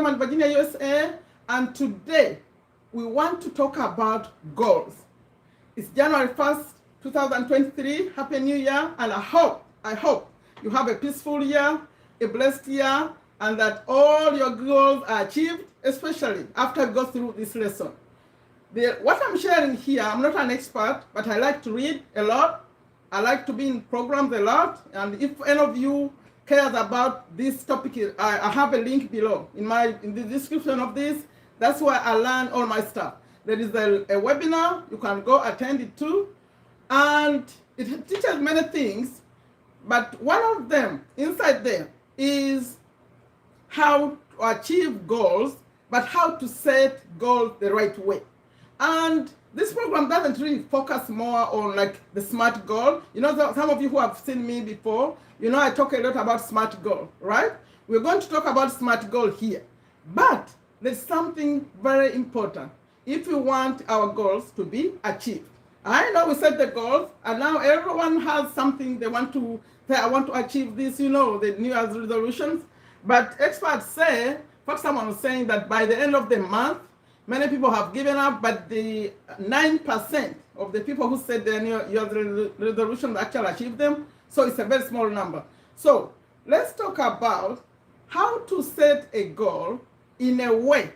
Maryland, Virginia, USA, and today we want to talk about goals. It's January 1st, 2023. Happy New Year, and I hope you have a peaceful year, a blessed year, and that all your goals are achieved, especially after you go through this lesson. What I'm sharing here, I'm not an expert, but I like to read a lot. I like to be in programs a lot, and if any of you cares about this topic, I have a link below in the description of this. That's where I learn all my stuff. There is a webinar, you can go attend it too, and it teaches many things, but one of them inside there is how to achieve goals, but how to set goals the right way. And this program doesn't really focus more on like the SMART goal. You know, some of you who have seen me before, you know I talk a lot about SMART goal, right? We're going to talk about SMART goal here. But there's something very important if we want our goals to be achieved. I know we set the goals, and now everyone has something they want to say, I want to achieve this, you know, the New Year's resolutions. But experts say, for someone was saying that by the end of the month, many people have given up, but the 9% of the people who said their New Year's resolutions actually achieved them. So it's a very small number. So let's talk about how to set a goal in a way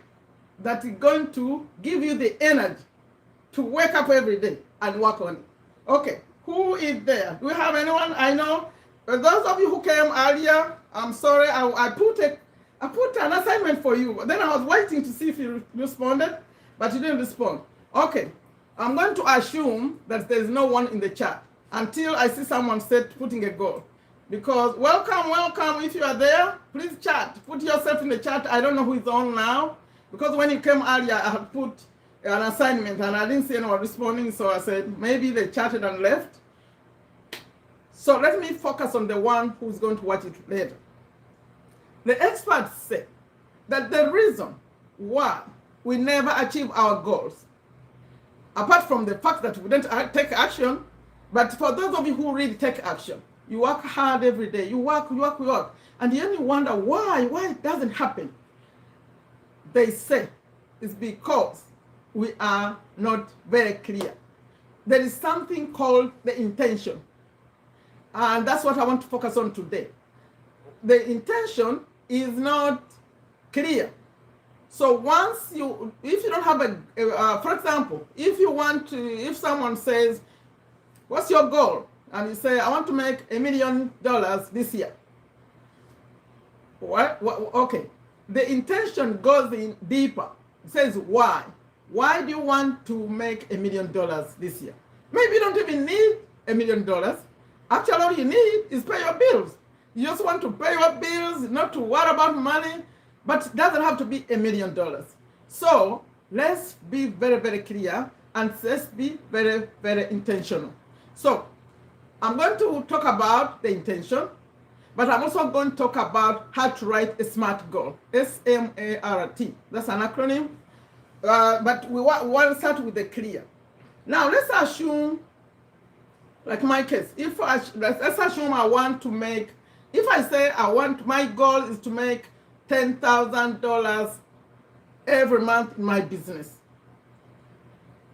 that is going to give you the energy to wake up every day and work on it. Okay, who is there? Do we have anyone? I know those of you who came earlier, I'm sorry, I put an assignment for you. Then I was waiting to see if you responded, but you didn't respond. Okay, I'm going to assume that there's no one in the chat until I see someone putting a goal. Because welcome, if you are there, please chat. Put yourself in the chat. I don't know who is on now, because when you came earlier, I had put an assignment and I didn't see anyone responding, so I said maybe they chatted and left. So let me focus on the one who's going to watch it later. The experts say that the reason why we never achieve our goals, apart from the fact that we don't take action, but for those of you who really take action, you work hard every day, you work, and you only wonder why it doesn't happen. They say it's because we are not very clear. There is something called the intention, and that's what I want to focus on today. The intention is not clear. So if you don't have for example, if someone says, what's your goal? And you say, I want to make $1 million this year. What? Okay. The intention goes in deeper. It says, why? Why do you want to make $1 million this year? Maybe you don't even need $1 million. Actually, all you need is pay your bills. You just want to pay your bills, not to worry about money, but it doesn't have to be $1 million. So let's be very, very clear, and let's be very, very intentional. So I'm going to talk about the intention, but I'm also going to talk about how to write a SMART goal, S-M-A-R-T. That's an acronym, but we want to start with the clear. Now let's assume, like my case, let's assume I want to make, if I say my goal is to make $10,000 every month in my business.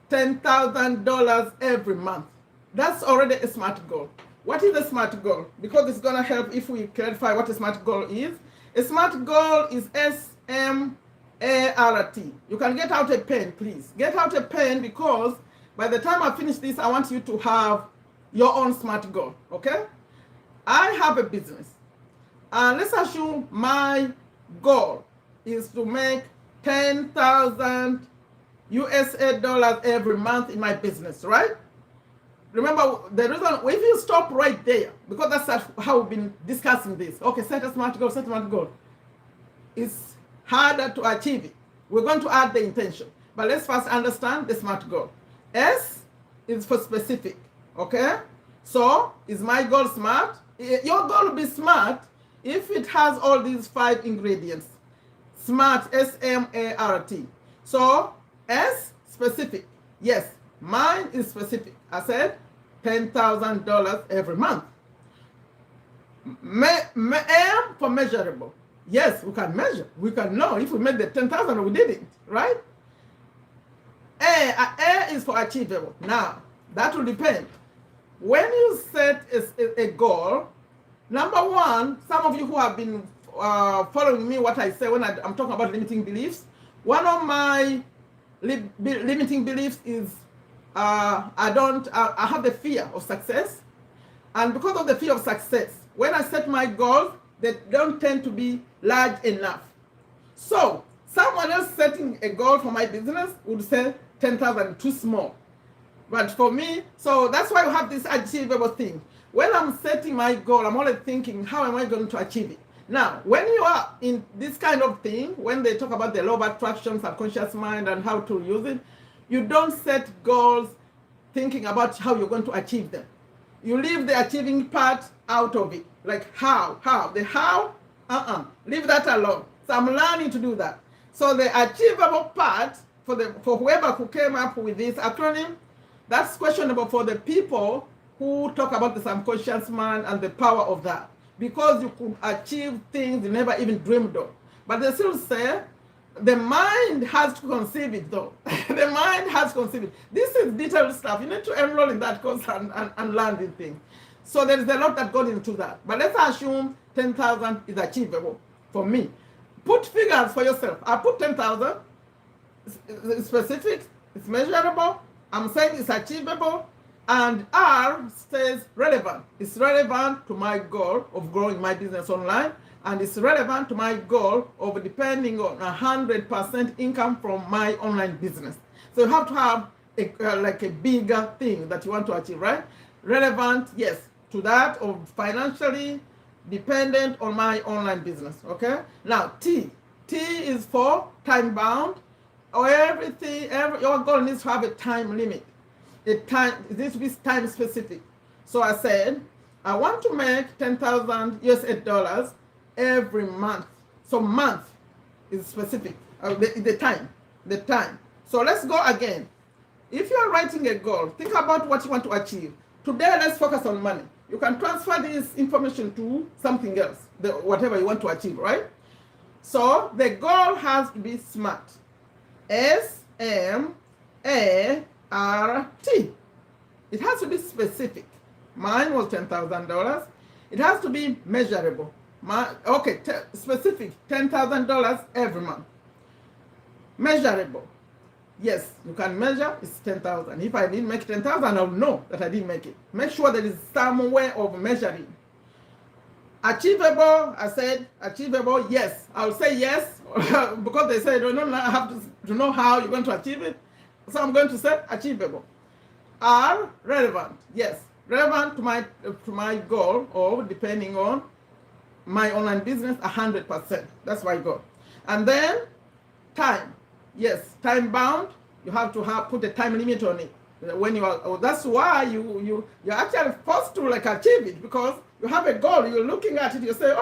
$10,000 every month. That's already a SMART goal. What is a SMART goal? Because it's going to help if we clarify what a SMART goal is. A SMART goal is S-M-A-R-T. You can get out a pen, please. Get out a pen, because by the time I finish this, I want you to have your own SMART goal, okay? I have a business. And let's assume my goal is to make 10,000 USA dollars every month in my business, right? Remember, the reason, if you stop right there, because that's how we've been discussing this. Okay, set a SMART goal, It's harder to achieve it. We're going to add the intention. But let's first understand the SMART goal. S is for specific, okay? So, is my goal SMART? Your goal will be SMART if it has all these 5 ingredients. SMART, S-M-A-R-T. So, S, specific. Yes, mine is specific. I said $10,000 every month. M for measurable. Yes, we can measure. We can know if we made the 10,000 or we didn't, right? A is for achievable. Now, that will depend. When you set a goal, number one, some of you who have been following me, what I say when I'm talking about limiting beliefs, one of my limiting beliefs is I have the fear of success. And because of the fear of success, when I set my goals, they don't tend to be large enough. So someone else setting a goal for my business would say 10,000 too small. But for me, so that's why we have this achievable thing. When I'm setting my goal, I'm always thinking, how am I going to achieve it? Now, when you are in this kind of thing, when they talk about the law of attraction, subconscious mind, and how to use it, you don't set goals thinking about how you're going to achieve them. You leave the achieving part out of it. Like how, the how, leave that alone. So I'm learning to do that. So the achievable part, for whoever who came up with this acronym, that's questionable for the people who talk about the subconscious mind and the power of that. Because you could achieve things you never even dreamed of. But they still say, the mind has to conceive it though. The mind has to conceive it. This is detailed stuff. You need to enroll in that course and learn this thing. So there is a lot that goes into that. But let's assume 10,000 is achievable for me. Put figures for yourself. I put 10,000. It's specific. It's measurable. I'm saying it's achievable. And R says relevant. It's relevant to my goal of growing my business online. And it's relevant to my goal of depending on 100% income from my online business. So you have to have like a bigger thing that you want to achieve, right? Relevant, yes, to that of financially dependent on my online business, okay? Now, T is for time bound, or your goal needs to have a time limit. It needs to be time specific. So I said, I want to make 10,000 US dollars every month. So month is specific, the time. So let's go again. If you are writing a goal, think about what you want to achieve. Today, let's focus on money. You can transfer this information to something else, whatever you want to achieve, right? So the goal has to be SMART. SMART. It has to be specific. Mine was $10,000. It has to be measurable. Specific, $10,000 every month. Measurable. Yes, you can measure, it's 10,000. If I didn't make 10,000, I'll know that I didn't make it. Make sure there is some way of measuring. Achievable, I said, achievable, yes. I'll say yes, because they say you don't have to know how you're going to achieve it. So I'm going to say achievable. R, relevant, yes. Relevant to my goal, or depending on my online business, 100%. That's my goal. And then time. Yes, time bound. You have to put a time limit on it. When you are, that's why you're actually forced to like achieve it, because you have a goal. You're looking at it. You say,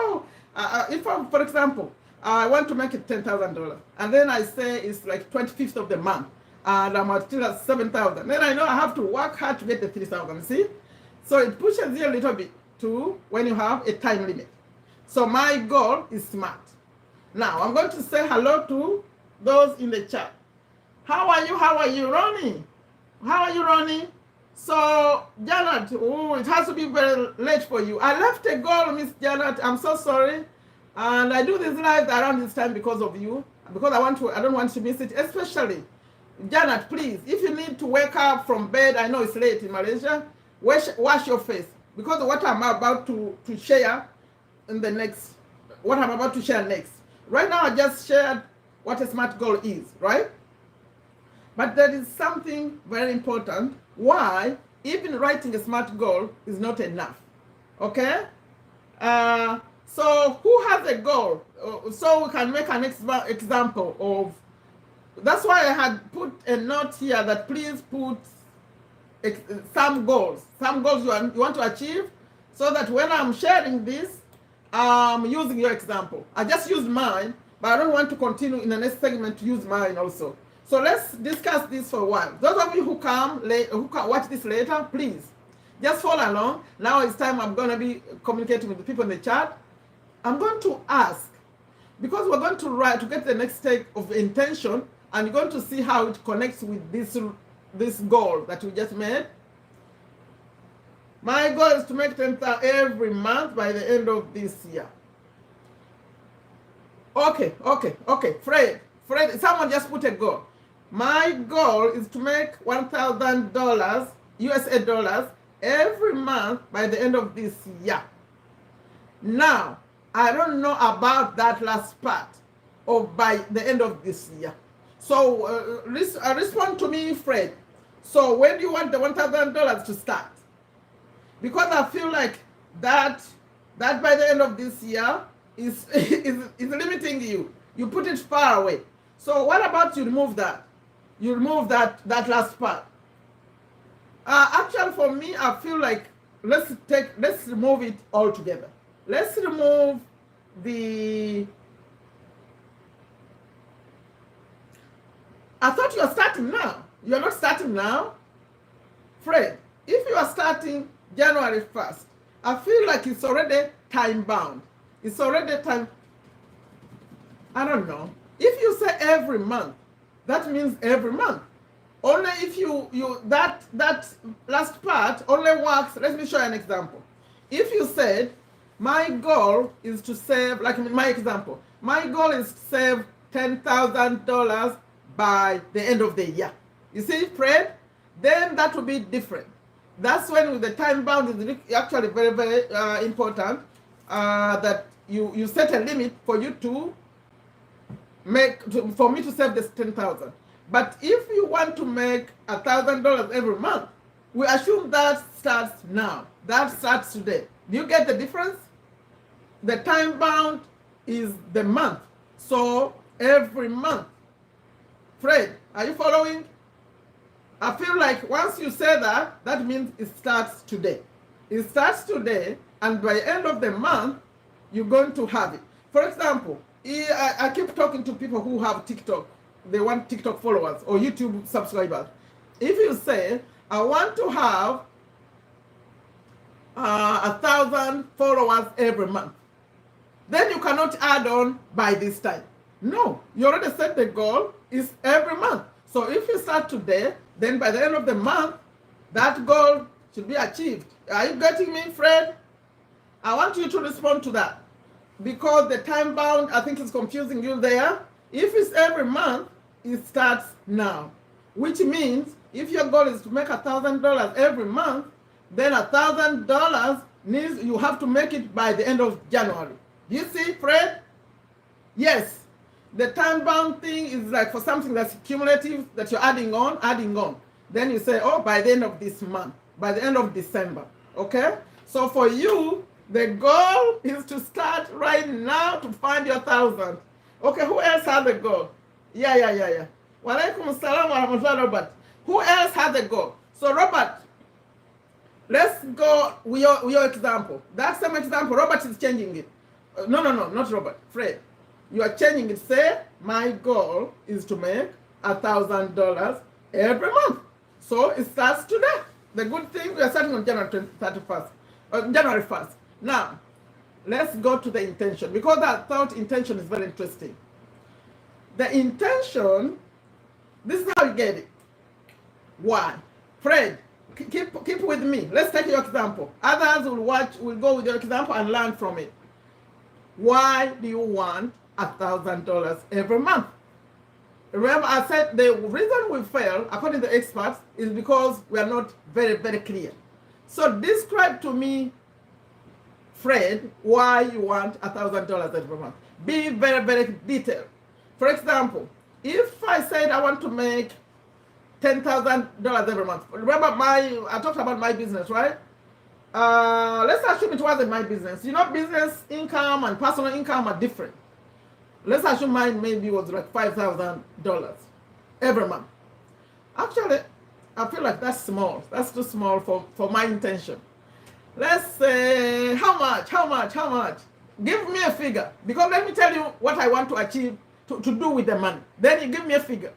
if for example, I want to make it $10,000, and then I say it's like 25th of the month, and I'm still at 7,000. Then I know I have to work hard to get the 3,000. See, so it pushes you a little bit to when you have a time limit. So my goal is SMART. Now I'm going to say hello to those in the chat. How are you? How are you, Ronnie? How are you, Ronnie? So, Janet, it has to be very late for you. I left a goal, Miss Janet. I'm so sorry. And I do this live around this time because of you. Because I don't want to miss it. Especially, Janet, please, if you need to wake up from bed, I know it's late in Malaysia, wash your face. Because what I'm about to share what I'm about to share next. Right now, I just shared what a SMART goal is, right? But there is something very important why even writing a SMART goal is not enough, okay? So who has a goal? So we can make an example of, that's why I had put a note here that please put some goals you want to achieve, so that when I'm sharing this, I'm using your example. I just used mine, but I don't want to continue in the next segment to use mine also. So let's discuss this for a while. Those of you who can watch this later, please just follow along. Now it's time I'm going to be communicating with the people in the chat. I'm going to ask, because we're going to write to get the next step of intention, and you're going to see how it connects with this goal that we just made. My goal is to make 10,000 every month by the end of this year. Okay. Fred, someone just put a goal. My goal is to make $1,000 USA dollars every month by the end of this year. Now, I don't know about that last part of by the end of this year. So respond to me, Fred. So when do you want the $1,000 to start? Because I feel like that by the end of this year is limiting you. You put it far away. So what about you remove that? You remove that last part. Actually, for me, I feel like let's remove it altogether. Let's remove the. I thought you are starting now. You are not starting now, Fred. If you are starting January 1st, I feel like it's already time bound. It's already time. I don't know. If you say every month, that means every month. Only if you that last part only works. Let me show you an example. If you said, my goal is to save, like in my example, my goal is to save $10,000 by the end of the year. You see, Fred? Then that will be different. That's when the time bound is actually very, very important, that you set a limit for you to for me to save this 10,000. But if you want to make $1,000 every month, we assume that starts now. That starts today. Do you get the difference? The time bound is the month. So every month. Fred, are you following? I feel like once you say that, that means it starts today. It starts today, and by the end of the month, you're going to have it. For example, I keep talking to people who have TikTok. They want TikTok followers or YouTube subscribers. If you say, I want to have 1,000 followers every month, then you cannot add on by this time. No, you already set the goal is every month. So if you start today, then by the end of the month, that goal should be achieved. Are you getting me, Fred? I want you to respond to that, because the time bound, I think, is confusing you there. If it's every month, it starts now, which means if your goal is to make $1,000 every month, then $1,000 means you have to make it by the end of January. Do you see, Fred? Yes. The time bound thing is like for something that's cumulative, that you're adding on. Then you say, oh, by the end of this month, by the end of December. Okay? So for you, the goal is to start right now to find your 1,000. Okay, who else has a goal? Yeah. Walaikum salam wa rahmatullah, Robert. Who else has a goal? So Robert, let's go with your example. That same example, Robert is changing it. No, not Robert, Fred. You are changing it. Say, my goal is to make $1,000 every month. So it starts today. The good thing, we are starting on January 1st. Now, let's go to the intention, because I thought intention is very interesting. The intention, this is how you get it. Why? Fred, keep with me. Let's take your example. Others will go with your example and learn from it. Why do you want $1,000 every month? Remember, I said the reason we fail, according to experts, is because we are not very, very clear. So describe to me, Fred, why you want $1,000 every month. Be very, very detailed. For example, if I said I want to make $10,000 every month. Remember, I talked about my business, right? Let's assume it wasn't my business. You know, business income and personal income are different. Let's assume mine maybe was like $5,000 every month. Actually, I feel like that's small. That's too small for my intention. Let's say, how much? Give me a figure. Because let me tell you what I want to achieve, to do with the money. Then you give me a figure.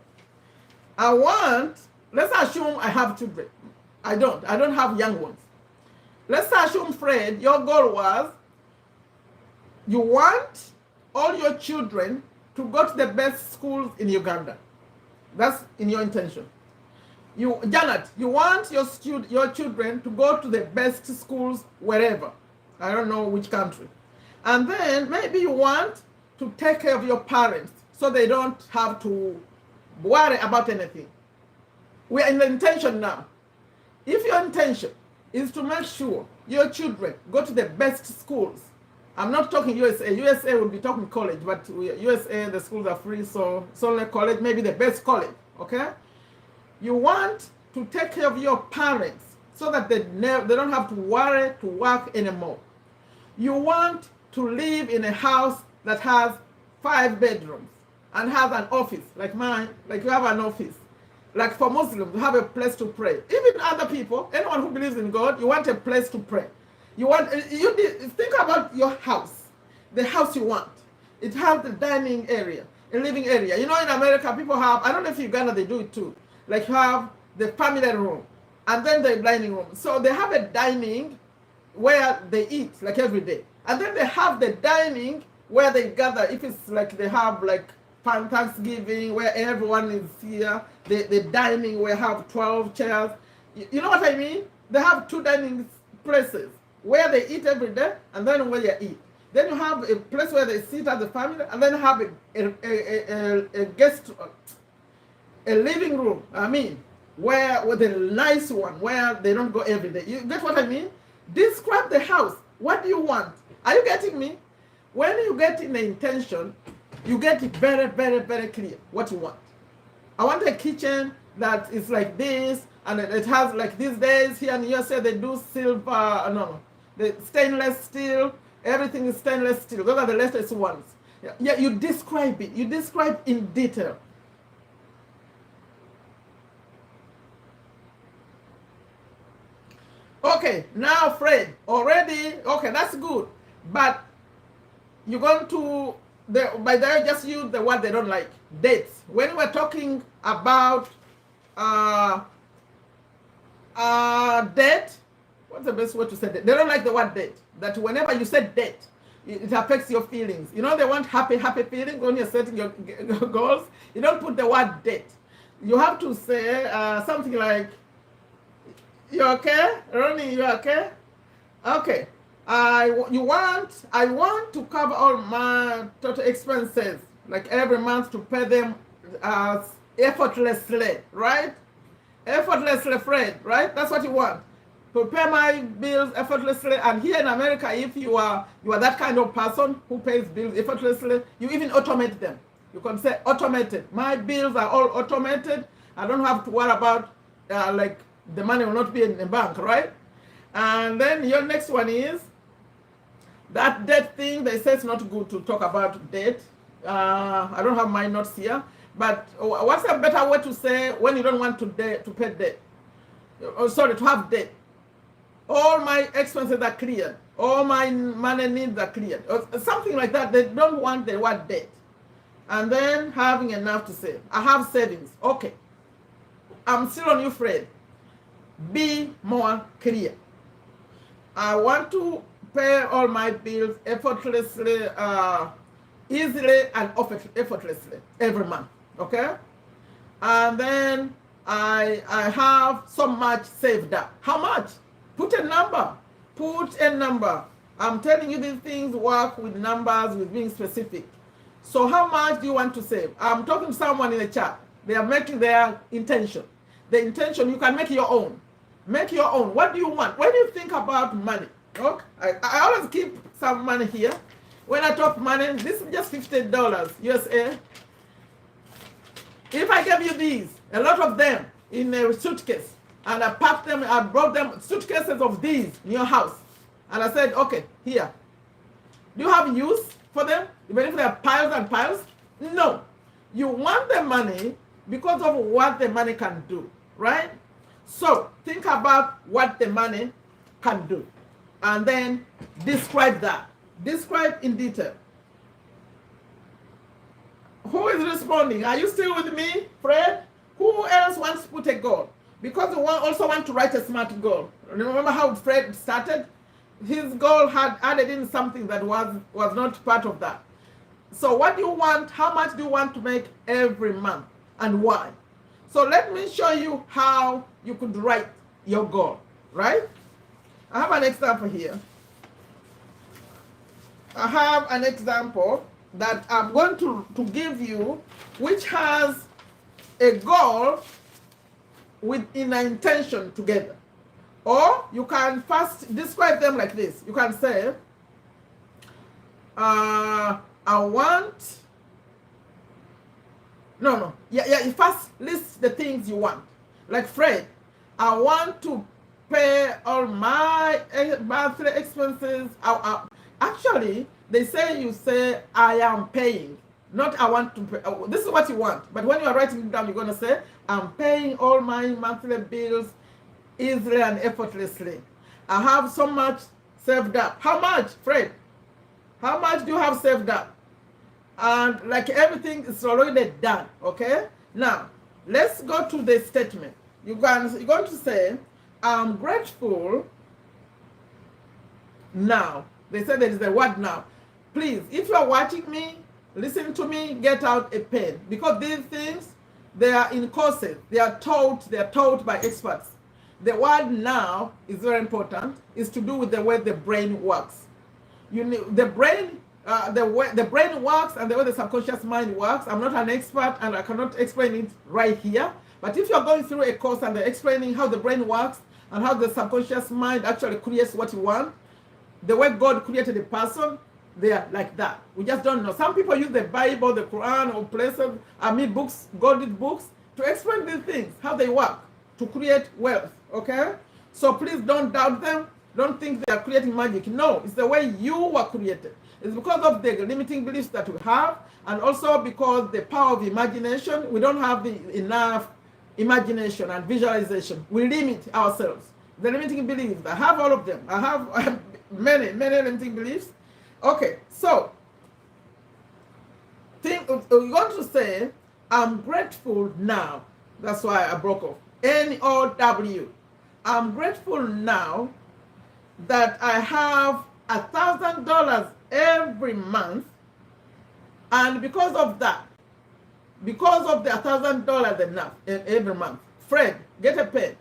Let's assume I have children. I don't have young ones. Let's assume, Fred, your goal was, you want all your children to go to the best schools in Uganda. That's in your intention. Janet, you want your children to go to the best schools wherever. I don't know which country. And then maybe you want to take care of your parents so they don't have to worry about anything. We are in the intention now. If your intention is to make sure your children go to the best schools, I'm not talking USA. USA will be talking college, but USA, the schools are free, so it's only college, maybe the best college, okay? You want to take care of your parents so that they don't have to worry to work anymore. You want to live in a house that has 5 bedrooms and has an office, like mine, like you have an office. Like for Muslims, you have a place to pray. Even other people, anyone who believes in God, you want a place to pray. Think about your house, the house you want. It has the dining area, a living area. You know, in America, people have, I don't know if in Uganda they do it too, like you have the family room and then the dining room. So they have a dining where they eat, like every day. And then they have the dining where they gather, if it's like they have like Thanksgiving, where everyone is here, the dining where have 12 chairs. You know what I mean? They have 2 dining places where they eat every day and then where they eat. Then you have a place where they sit as a family and then have a living room, where with a nice one where they don't go every day. You get what I mean? Describe the house. What do you want? Are you getting me? When you get in the intention, you get it very, very, very clear what you want. I want a kitchen that is like this, and it has like these days here in USA they do silver, the stainless steel. Everything is stainless steel. Those are the latest ones. Yeah, you describe it. You describe in detail. Okay, now Fred, already, okay, that's good. But you're going to, by the way, just use the word they don't like, dates. When we're talking about date, what's the best way to say that? They don't like the word date. That whenever you say date, it affects your feelings. You know, they want happy feelings when you're setting your goals. You don't put the word date. You have to say something like, you okay? Ronnie, you okay? Okay. I want to cover all my total expenses, like every month, to pay them effortlessly, right? Effortlessly, Fred, right? That's what you want. To pay my bills effortlessly. And here in America, if you are that kind of person who pays bills effortlessly, you even automate them. You can say automated. My bills are all automated. I don't have to worry about like the money will not be in the bank, right? And then your next one is that debt thing. They say it's not good to talk about debt. I don't have my notes here, but what's a better way to say when you don't want to pay debt? Oh, sorry, to have debt. All my expenses are cleared. All my money needs are cleared. Or something like that. They don't want the word debt. And then having enough to save. I have savings. Okay. I'm still on you, Fred. Be more clear. I want to pay all my bills effortlessly, easily and effortlessly every month. Okay? And then I have so much saved up. How much? Put a number. Put a number. I'm telling you, these things work with numbers, with being specific. So how much do you want to save? I'm talking to someone in the chat. They are making their intention. The intention, you can make your own. Make your own. What do you want? When you think about money, okay? I always keep some money here. When I talk money, this is just $50 USA. If I gave you these, a lot of them in a suitcase, and I packed them, I brought them suitcases of these in your house, and I said, okay, here. Do you have use for them? Even if they are piles and piles? No. You want the money because of what the money can do, right? So think about what the money can do, and then describe that. Describe in detail. Who is responding? Are you still with me, Fred? Who else wants to put a goal? Because we also want to write a SMART goal. Remember how Fred started? His goal had added in something that was not part of that. So what do you want? How much do you want to make every month and why? So let me show you how you could write your goal, right? I have an example here. I have an example that I'm going to give you, which has a goal with an intention together. Or you can first describe them like this. You can say, I want, you first list the things you want. Like Fred, I want to pay all my monthly expenses. Actually, they say you say, I am paying, not I want to pay. This is what you want. But when you are writing it down, you're going to say, I'm paying all my monthly bills easily and effortlessly. I have so much saved up. How much, Fred? How much do you have saved up? And like everything is already done, okay? Now, let's go to the statement. You're going to say, I'm grateful now. They say there is a word now. Please, if you are watching me, listen to me, get out a pen. Because these things, they are in courses. They are taught by experts. The word now is very important. It's to do with the way the brain works. The brain works and the way the subconscious mind works. I'm not an expert and I cannot explain it right here. But if you're going through a course and they're explaining how the brain works and how the subconscious mind actually creates what you want, the way God created a person, they are like that. We just don't know. Some people use the Bible, the Quran, or places, books, godly books, to explain these things, how they work, to create wealth, okay? So please don't doubt them. Don't think they are creating magic. No, it's the way you were created. It's because of the limiting beliefs that we have, and also because the power of imagination, we don't have enough imagination and visualization. We limit ourselves. The limiting beliefs, I have all of them. I have many limiting beliefs. Okay, so we're going to say, I'm grateful now. That's why I broke off. N-O-W. I'm grateful now that I have $1,000 every month, and because of that, because of the $1,000 enough every month, Fred, get a pen.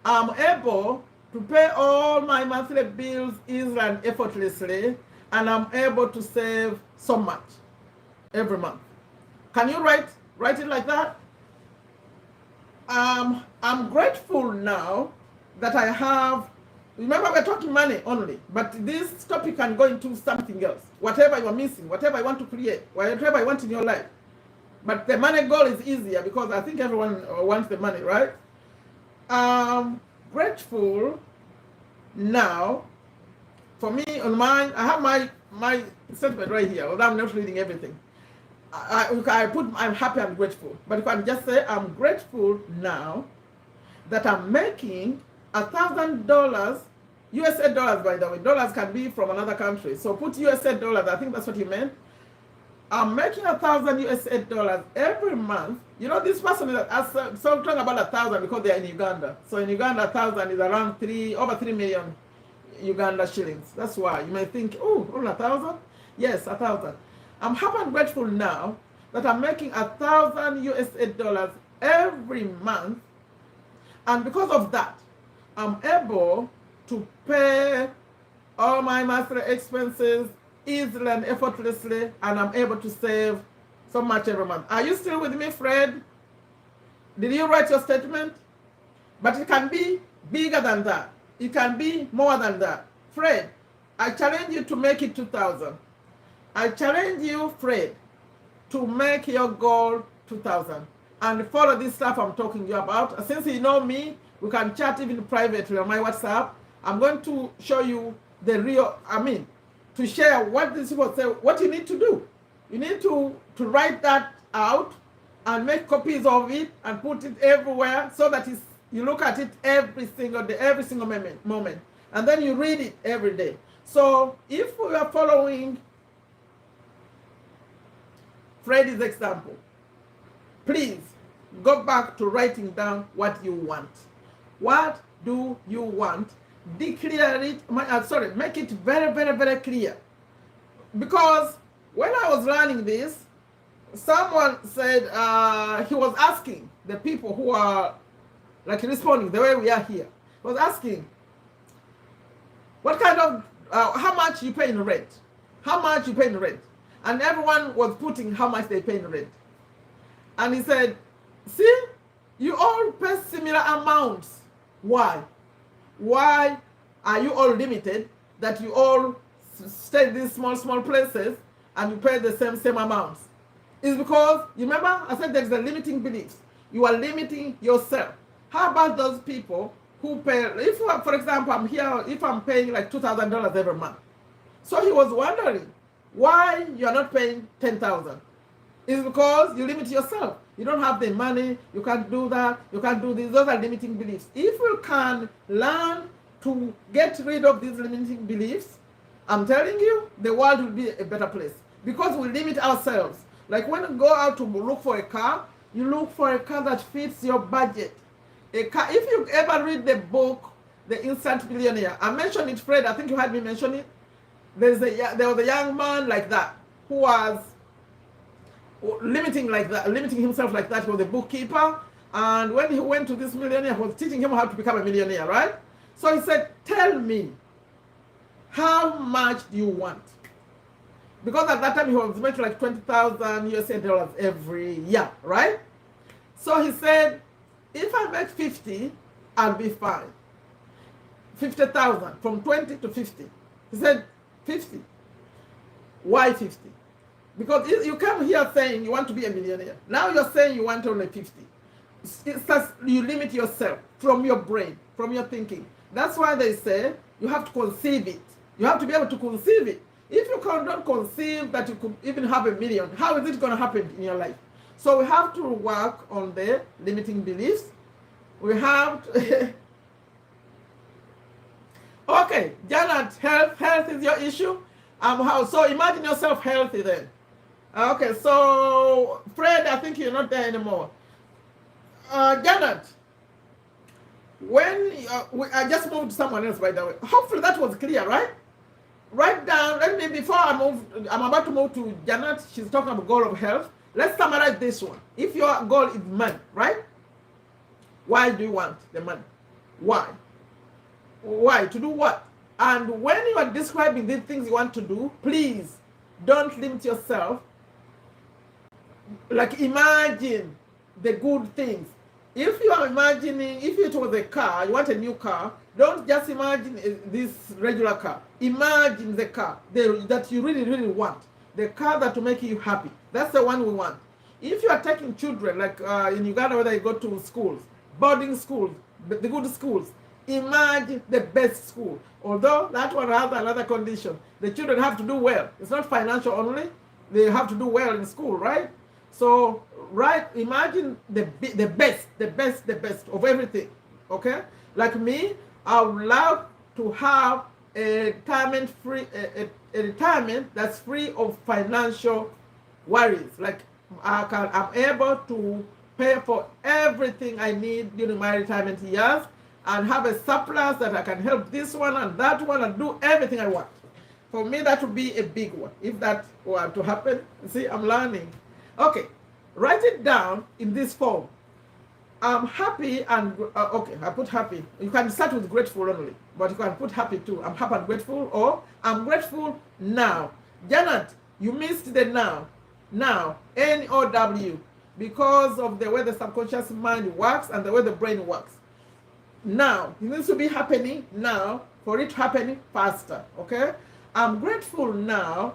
I'm able to pay all my monthly bills easily and effortlessly, and I'm able to save so much every month. Can you write it like that? I'm grateful now that I have. Remember, we're talking money only, but this topic can go into something else. Whatever you are missing, whatever you want to create, whatever you want in your life. But the money goal is easier because I think everyone wants the money, right? Grateful now. For me, on mine, I have my statement right here, although I'm not reading everything. I'm happy and grateful. But if I just say, I'm grateful now that I'm making $1,000, USA dollars, by the way. Dollars can be from another country. So put USA dollars, I think that's what you meant. I'm making $1,000 USA dollars every month. You know, this person is so talking about 1,000 because they are in Uganda. So in Uganda, 1,000 is around over 3 million Uganda shillings. That's why you may think, oh, only 1,000? Yes, 1,000. I'm happy and grateful now that I'm making $1,000 USA dollars every month. And because of that, I'm able to pay all my monthly expenses easily and effortlessly, and I'm able to save so much every month. Are you still with me, Fred? Did you write your statement? But it can be bigger than that. It can be more than that. Fred, I challenge you to make it 2,000. I challenge you, Fred, to make your goal 2,000. And follow this stuff I'm talking to you about. Since you know me, we can chat even privately on my WhatsApp. I'm going to show you the real, to share what these people say, what you need to do. You need to write that out and make copies of it and put it everywhere so that you look at it every single day, every single moment. And then you read it every day. So if we are following Freddie's example, please go back to writing down what you want. What do you want? Declare it, make it very, very, very clear. Because when I was learning this, someone said he was asking the people who are like responding the way we are here. He was asking, what kind of, how much you pay in rent? How much you pay in rent? And everyone was putting how much they pay in rent. And he said, see, you all pay similar amounts. Why? Why are you all limited that you all stay in these small places and you pay the same amounts? It's because, you remember, I said there's a limiting beliefs. You are limiting yourself. How about those people who pay, if, for example, I'm here, if I'm paying like $2,000 every month. So he was wondering why you're not paying $10,000. It's because you limit yourself. You don't have the money, you can't do that, you can't do this. Those are limiting beliefs. If you can learn to get rid of these limiting beliefs, I'm telling you, the world will be a better place. Because we limit ourselves. Like when you go out to look for a car, you look for a car that fits your budget. A car, if you ever read the book, The Instant Millionaire, I mentioned it, Fred, I think you had me mention it. There was a young man like that who was limiting himself like that. He was a bookkeeper, and when he went to this millionaire, he was teaching him how to become a millionaire, right? So he said, tell me, how much do you want? Because at that time he was making like 20,000 USA dollars every year, right? So he said, if I make 50, I'll be fine. 50,000, from 20 to 50. He said, 50. Why 50? Because you come here saying you want to be a millionaire. Now you're saying you want only 50. It's just, you limit yourself from your brain, from your thinking. That's why they say you have to conceive it. You have to be able to conceive it. If you don't conceive that you could even have a million, how is it going to happen in your life? So we have to work on the limiting beliefs. We have to okay, Janet, health is your issue. So imagine yourself healthy then. Okay, so Fred, I think you're not there anymore. Janet, when I just moved to someone else, by the way. Hopefully that was clear, right? Write down. Let me, before I move, I'm about to move to Janet. She's talking about goal of health. Let's summarize this one. If your goal is money, right? Why do you want the money? Why? Why? To do what? And when you are describing these things you want to do, please don't limit yourself. Like imagine the good things. If you are imagining, if it was a car, you want a new car, don't just imagine this regular car. Imagine the car that you really want. The car that will make you happy. That's the one we want. If you are taking children, like in Uganda, where they go to schools, boarding schools, the good schools, imagine the best school. Although that one has another condition. The children have to do well. It's not financial only. They have to do well in school, right? So, right, imagine the best of everything, okay? Like me, I would love to have a retirement that's free of financial worries. Like I'm able to pay for everything I need during my retirement years and have a surplus that I can help this one and that one and do everything I want. For me, that would be a big one. If that were to happen, see, I'm learning. Okay, write it down in this form. I'm happy and, okay, I put happy. You can start with grateful only, but you can put happy too. I'm happy and grateful, or I'm grateful now. Janet, you missed the now. Now, N-O-W, because of the way the subconscious mind works and the way the brain works. Now, it needs to be happening now for it to happen faster, okay? I'm grateful now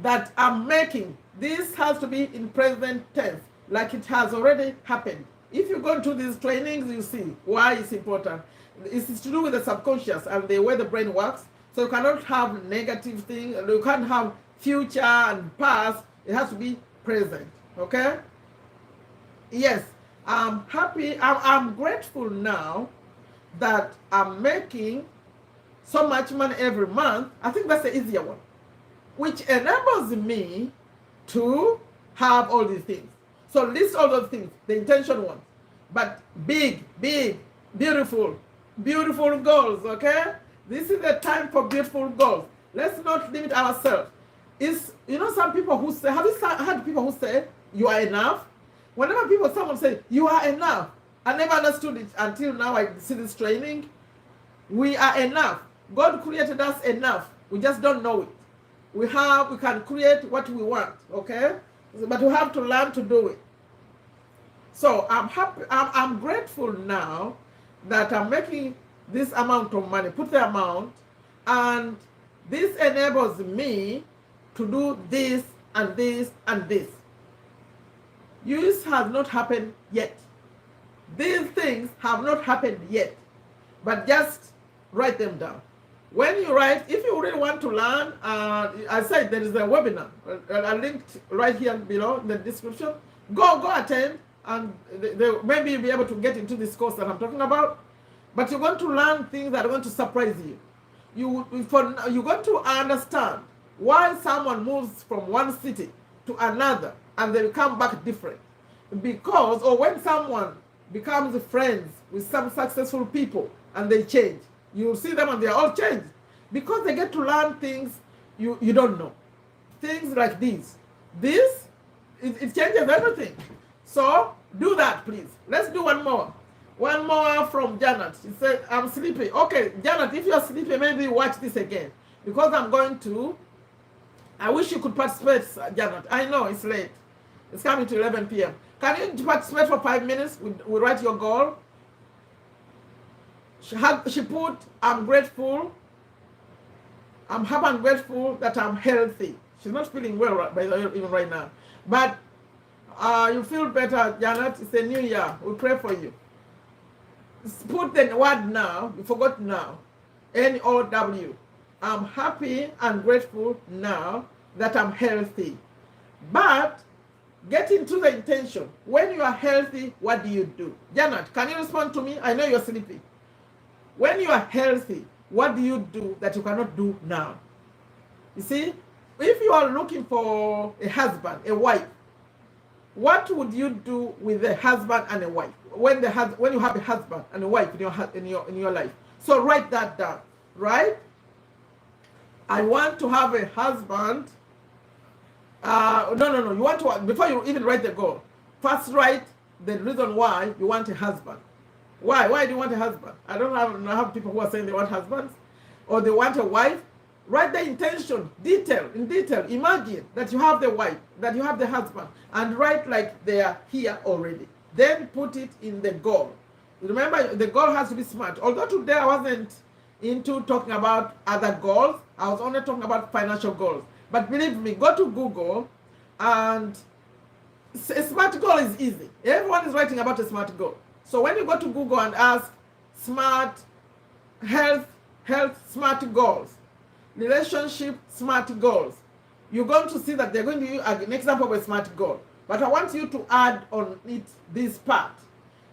that I'm making. This has to be in present tense, like it has already happened. If you go to these trainings, you see why it's important. It's to do with the subconscious and the way the brain works. So you cannot have negative things. You can't have future and past. It has to be present, okay? Yes, I'm happy. I'm grateful now that I'm making so much money every month. I think that's the easier one, which enables me to have all these things. So list all those things, the intention ones, but big, beautiful goals, okay? This is the time for beautiful goals. Let's not limit ourselves. Is, some people who say, have you heard people who say you are enough? Whenever someone say you are enough, I never understood it until now. I see this training. We are enough. God created us enough. We just don't know it. We can create what we want, okay? But we have to learn to do it. So I'm happy. I'm grateful now that I'm making this amount of money. Put the amount, and this enables me to do this and this and this. Use has not happened yet. These things have not happened yet, but just write them down. When you write, if you really want to learn, I said there is a webinar. I linked right here below in the description. Go attend, and they maybe you'll be able to get into this course that I'm talking about. But you're going to learn things that are going to surprise you. You're going to understand why someone moves from one city to another and they come back different. Because, or when someone becomes friends with some successful people and they change, you'll see them and they're all changed. Because they get to learn things you don't know. Things like these. It changes everything. So, do that, please. Let's do one more. One more from Janet. She said, I'm sleepy. Okay, Janet, if you're sleepy, maybe watch this again. Because I'm going to, I wish you could participate, Janet. I know it's late. It's coming to 11 p.m. Can you participate for 5 minutes? We write your goal. She put, I'm grateful. I'm happy and grateful that I'm healthy. She's not feeling well by the way, even right now. But you feel better, Janet. It's a new year. We pray for you. Put the word now. You forgot now. N-O-W. I'm happy and grateful now that I'm healthy. But get into the intention. When you are healthy, what do you do? Janet, can you respond to me? I know you're sleepy. When you are healthy, what do you do that you cannot do now? You see, if you are looking for a husband, a wife, what would you do with a husband and a wife when you have a husband and a wife in your life? So write that down, right? I want to have a husband. No. You want to, before you even write the goal, first write the reason why you want a husband. Why do you want a husband? I don't have people who are saying they want husbands or they want a wife. Write the intention, in detail. Imagine that you have the wife, that you have the husband, and write like they are here already. Then put it in the goal. Remember, the goal has to be smart. Although today I wasn't into talking about other goals, I was only talking about financial goals. But believe me, go to Google, and a SMART goal is easy. Everyone is writing about a SMART goal. So when you go to Google and ask SMART health SMART goals, relationship SMART goals, you're going to see that they're going to use an example of a SMART goal. But I want you to add on it this part.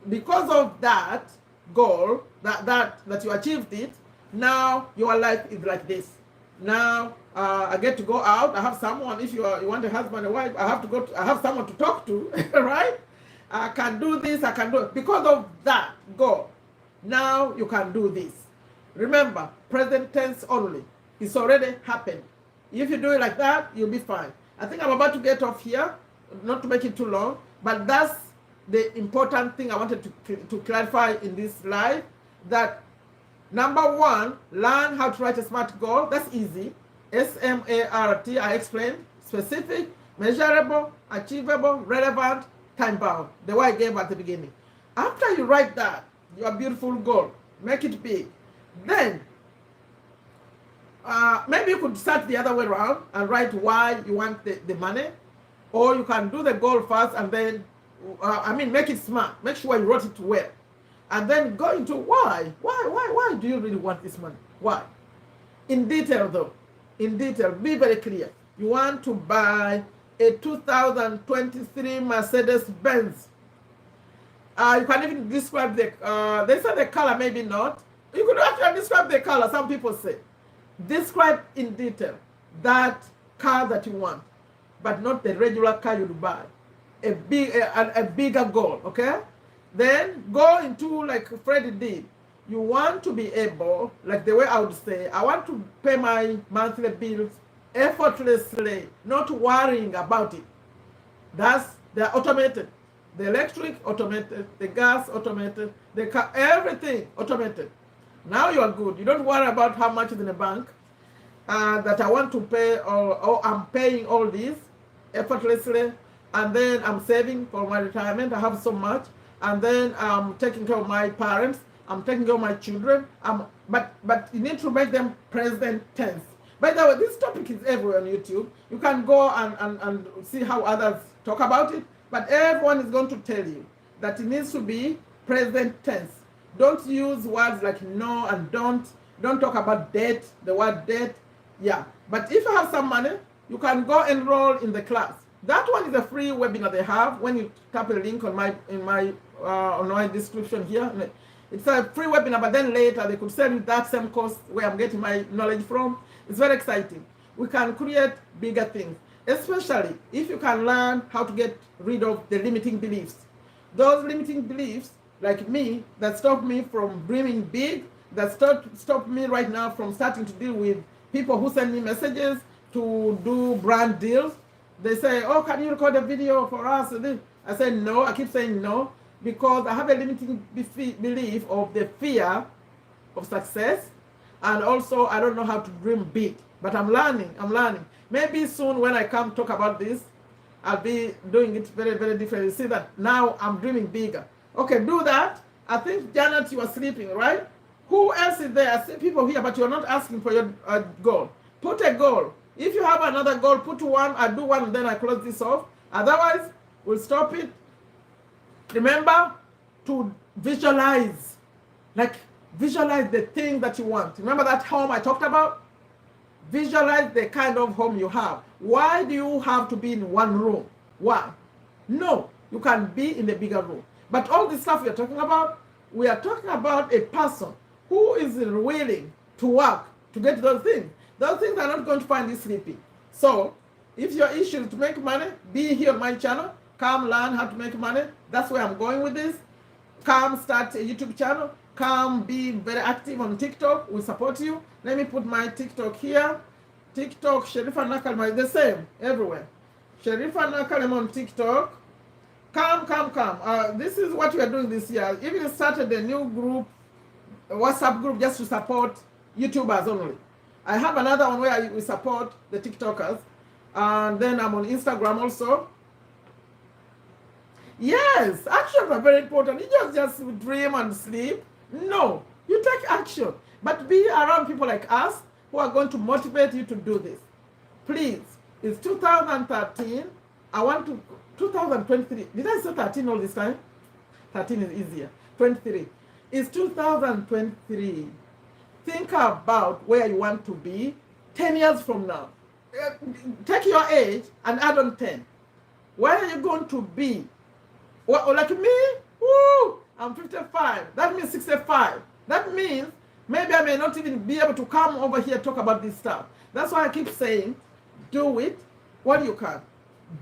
Because of that goal, that you achieved it, now your life is like this. Now I get to go out. I have someone. If you want a husband, a wife, I have someone to talk to, right? I can do this. I can do it. Because of that goal, now you can do this. Remember, present tense only. It's already happened. If you do it like that, you'll be fine. I think I'm about to get off here, not to make it too long, but that's the important thing I wanted to clarify in this slide, that number one, learn how to write a SMART goal. That's easy. SMART, I explained. Specific, measurable, achievable, relevant, time-bound. The way I gave at the beginning. After you write that, your beautiful goal, make it big. Then, maybe you could start the other way around and write why you want the money. Or you can do the goal first and then, make it smart. Make sure you wrote it well. And then go into why. Why do you really want this money? Why? In detail though. In detail. Be very clear. You want to buy a 2023 Mercedes-Benz. You can even describe they say the color, maybe not. You could actually describe the color, some people say. Describe in detail that car that you want, but not the regular car you buy. A bigger goal, okay? Then go into like Freddie did. You want to be able, like the way I would say, I want to pay my monthly bills effortlessly, not worrying about it. They're automated. The electric automated, the gas automated, the car, everything automated. Now you are good. You don't worry about how much is in the bank that I want to pay, or I'm paying all this effortlessly, and then I'm saving for my retirement. I have so much, and then I'm taking care of my parents. I'm taking care of my children. But you need to make them present tense. By the way, this topic is everywhere on YouTube. You can go and see how others talk about it, but everyone is going to tell you that it needs to be present tense. Don't use words like no and don't. Don't talk about debt, the word debt. Yeah, but if you have some money, you can go enroll in the class. That one is a free webinar they have. When you tap a link on my description here, it's a free webinar, but then later they could send you that same course where I'm getting my knowledge from. It's very exciting. We can create bigger things, especially if you can learn how to get rid of the limiting beliefs. Those limiting beliefs, like me, that stop me from dreaming big, that stop me right now from starting to deal with people who send me messages to do brand deals. They say, oh, can you record a video for us? I say no. I keep saying no because I have a limiting belief of the fear of success, and also I don't know how to dream big. But I'm learning. Maybe soon when I come talk about this, I'll be doing it very, very differently. You see that now I'm dreaming bigger. Okay, do that. I think, Janet, you are sleeping, right? Who else is there? I see people here, but you're not asking for your goal. Put a goal. If you have another goal, put one. I do one, and then I close this off. Otherwise, we'll stop it. Remember to visualize. Like, visualize the thing that you want. Remember that home I talked about? Visualize the kind of home you have. Why do you have to be in one room? Why? No, you can be in a bigger room. But all the stuff we're talking about, we are talking about a person who is willing to work to get those things. Those things are not going to find you sleeping. So, if your issue is to make money, be here on my channel. Come learn how to make money. That's where I'm going with this. Come start a YouTube channel. Come be very active on TikTok. We support you. Let me put my TikTok here. TikTok, Sherifa Nakalema, the same everywhere. Sherifa Nakalema on TikTok. Come. This is what we are doing this year. Even started a new group, a WhatsApp group, just to support YouTubers only. I have another one where we support the TikTokers. And then I'm on Instagram also. Yes, actions are very important. You just dream and sleep. No, you take action. But be around people like us who are going to motivate you to do this. Please, it's 2013. 2023. Did I say 13 all this time? 13 is easier. 23. It's 2023. Think about where you want to be 10 years from now. Take your age and add on 10. Where are you going to be? Well, like me? Woo! I'm 55. That means 65. That means maybe I may not even be able to come over here and talk about this stuff. That's why I keep saying, do it while you can.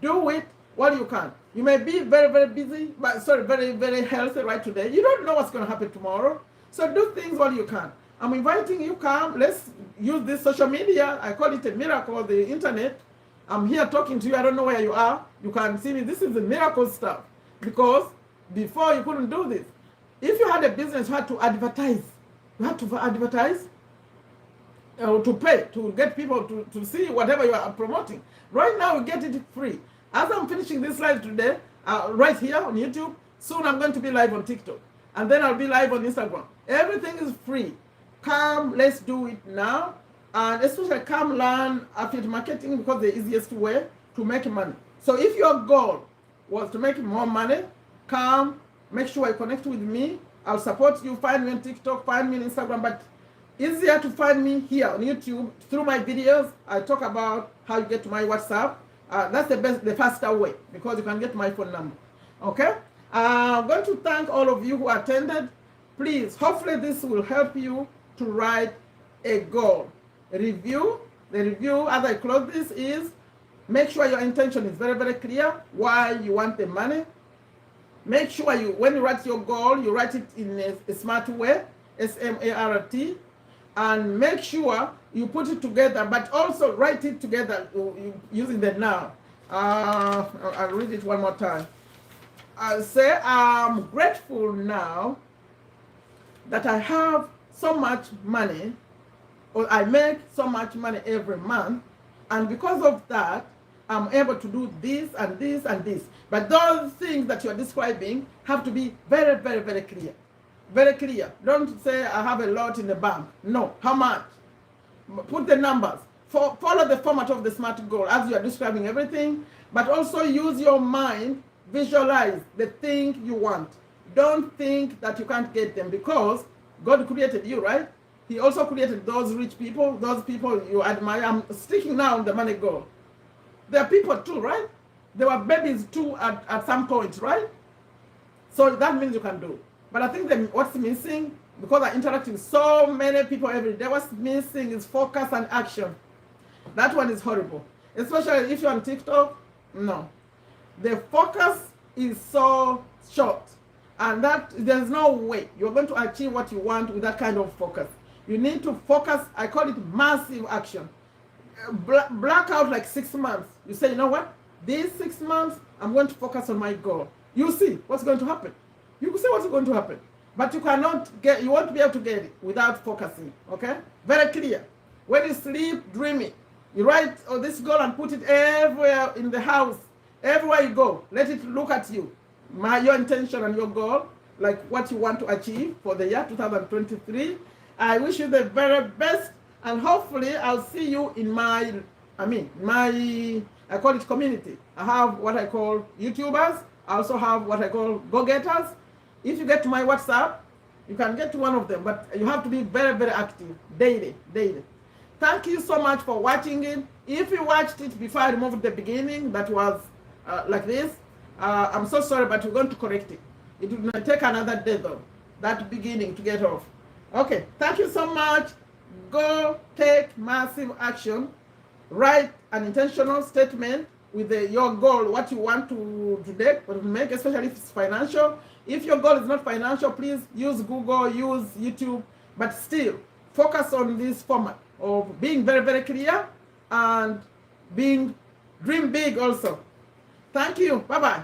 Do it while you can. You may be very, very busy, but very, very healthy right today. You don't know what's going to happen tomorrow. So do things while you can. I'm inviting you, come. Let's use this social media. I call it a miracle, the internet. I'm here talking to you. I don't know where you are. You can see me. This is the miracle stuff. Because before you couldn't do this. If you had a business, you had to advertise. You had to advertise to pay, to get people to see whatever you are promoting. Right now, you get it free. As I'm finishing this live today, right here on YouTube, soon I'm going to be live on TikTok. And then I'll be live on Instagram. Everything is free. Come, let's do it now. And especially come learn affiliate marketing because the easiest way to make money. So if your goal was to make more money, come, make sure you connect with me. I'll support you. Find me on TikTok, find me on Instagram, but easier to find me here on YouTube through my videos. I talk about how you get to my WhatsApp. That's the faster way because you can get my phone number. Okay? I'm going to thank all of you who attended. Please, hopefully this will help you to write a goal. The review as I close this is, make sure your intention is very, very clear why you want the money. Make sure when you write your goal, you write it in a smart way, SMART. and make sure you put it together, but also write it together using the now. I'll read it one more time. I'll say, I'm grateful now that I have so much money, or I make so much money every month, and because of that, I'm able to do this and this and this. But those things that you're describing have to be very, very, very clear. Very clear. Don't say, I have a lot in the bank. No. How much? Put the numbers. Follow the format of the SMART goal as you are describing everything, but also use your mind, visualize the thing you want. Don't think that you can't get them, because God created you, right? He also created those rich people, those people you admire. I'm sticking now on the money goal. There are people too, right? There were babies too at some point, right? So that means you can do. But I think what's missing, because I interact with so many people every day, what's missing is focus and action. That one is horrible. Especially if you're on TikTok, no. The focus is so short. And that there's no way you're going to achieve what you want with that kind of focus. You need to focus, I call it massive action. Black out like 6 months. You say, you know what? These 6 months, I'm going to focus on my goal. You see what's going to happen. You can see what's going to happen. But you won't be able to get it without focusing, okay? Very clear. When you sleep, dreaming. You write this goal and put it everywhere in the house. Everywhere you go, let it look at you. Your intention and your goal, like what you want to achieve for the year 2023. I wish you the very best, and hopefully I'll see you in my I call it community. I have what I call YouTubers. I also have what I call go-getters. If you get to my WhatsApp, you can get to one of them, but you have to be very, very active, daily. Thank you so much for watching it. If you watched it before I removed the beginning, that was like this, I'm so sorry, but we're going to correct it. It will take another day though, that beginning to get off. Okay, thank you so much. Go take massive action. Write an intentional statement with your goal, what you want to make, especially if it's financial. If your goal is not financial, please use Google, use YouTube, but still focus on this format of being very, very clear and dream big also. Thank you. Bye-bye.